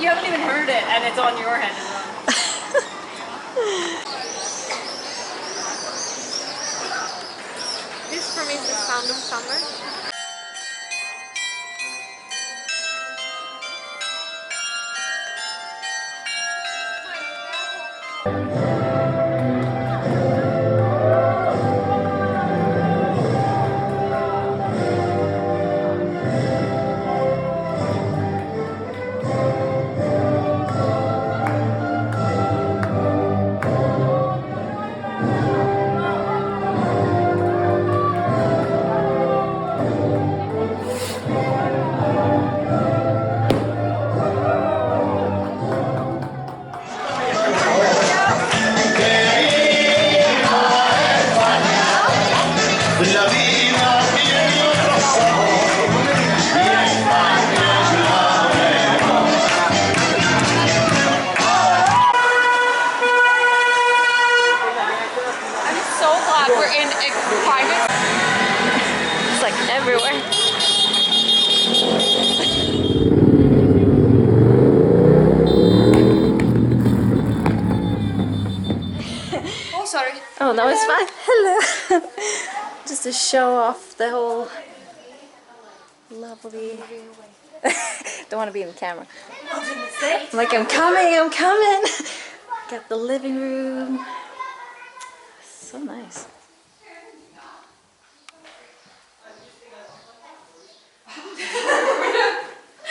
you haven't even heard it, and it's on your head as well. This for me is the sound of summer. Everywhere. Oh, sorry. Oh, no, it's fine. Hello. Just to show off the whole lovely. Don't want to be in the camera. Like, I'm coming. Got the living room. So nice.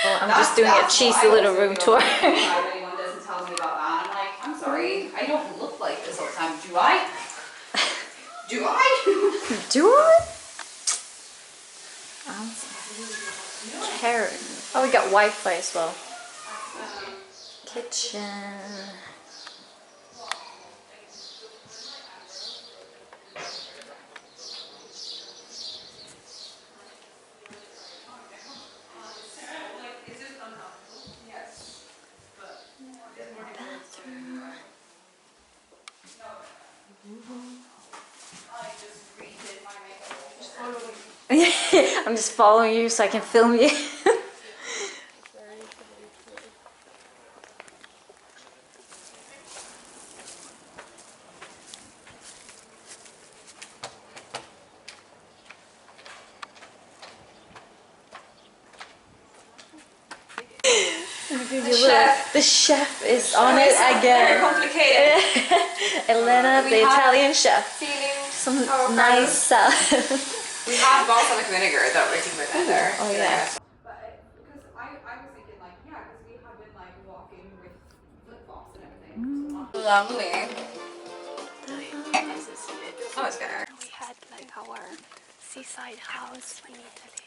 Oh, I'm just doing a cheesy little room tour. Anyone doesn't tell me about that. I'm like, I'm sorry, I don't look like this all the time. Do I? Do I? Do I? Karen. Oh, we got Wi-Fi as well. Kitchen. I'm just following you so I can film you. The chef is on it again. Very complicated. Elena, the Italian chef. Some nice salad. We have balsamic vinegar that we can put in there. Oh yeah. But because I was thinking like, yeah, because we have been like walking with flip flops and everything. Lovely. Oh, it's better. We had like our seaside house in Italy.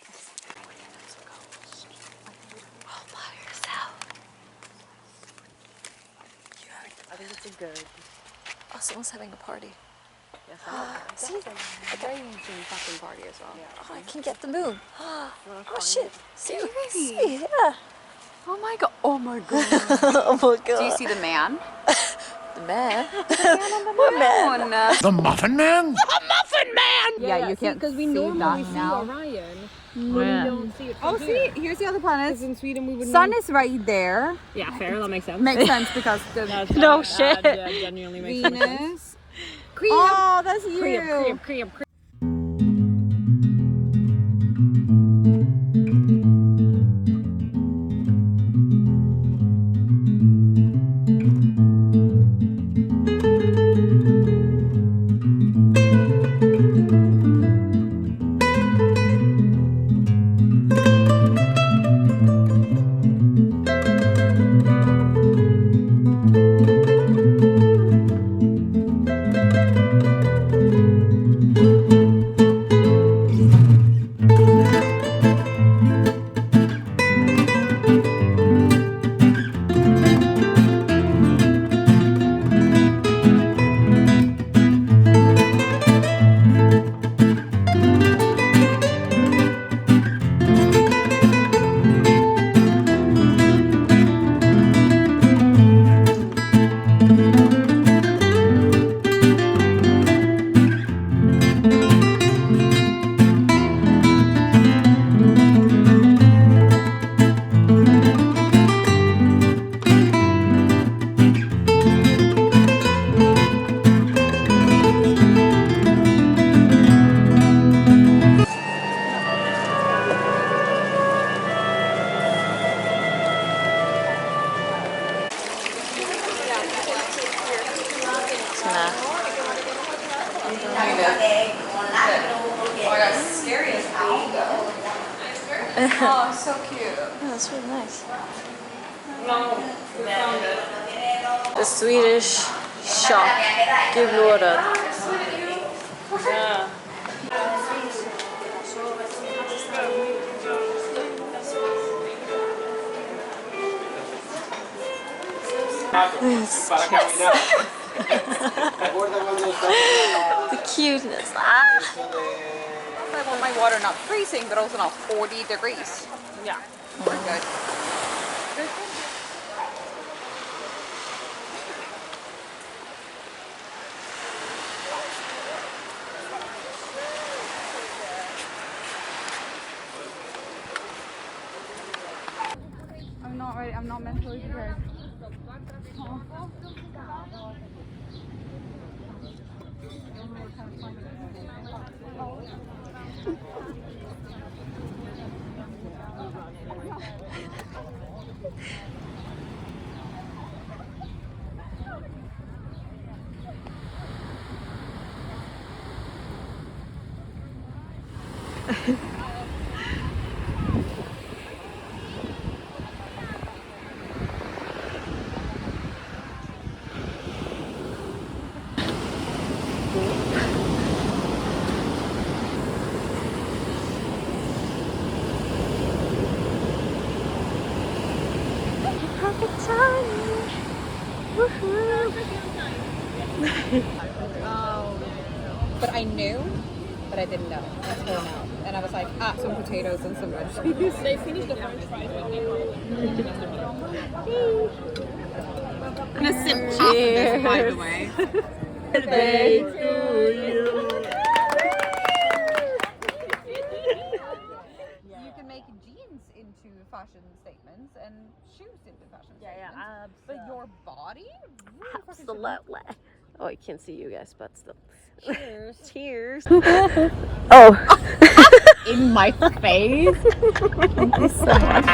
All by yourself. I think it's a good. Oh, someone's having a party. Yes, See? a very fucking party as well. Oh, I can get the moon. Oh shit. See? Really? Yeah. Oh my god. Oh my god. Oh my god. Do you see the man? The man? What man? The Muffin Man? Yeah, you can't because we see normally that see now. Orion. Yeah. We don't see it. Oh, see, here's the other planets. Because in Sweden we would. Sun is right there. Yeah, fair. That makes sense. Makes sense because the No shit. Yeah, genuinely makes sense. Venus. Oh, that's you. Creep. Oh, so cute. That's really nice. No, we found it. The Swedish shop. Dreamworks. Yeah. Yes. The cuteness. Ah. I want my water not freezing, but also not 40 degrees. Yeah. We're good. I'm not ready. I'm not mentally prepared. Perfect timing. Woohoo. But I knew, but I didn't know until now. And I was like, ah, some potatoes and some veggies. They finished the french fries with me. I'm gonna sip half of this, by the way. Birthday to you. You can make jeans into fashion statements and shoes into fashion statements. Yeah. But your body? Absolutely. Oh, I can't see you guys, but still. Cheers. Cheers. Oh. In my face? Thank you so much.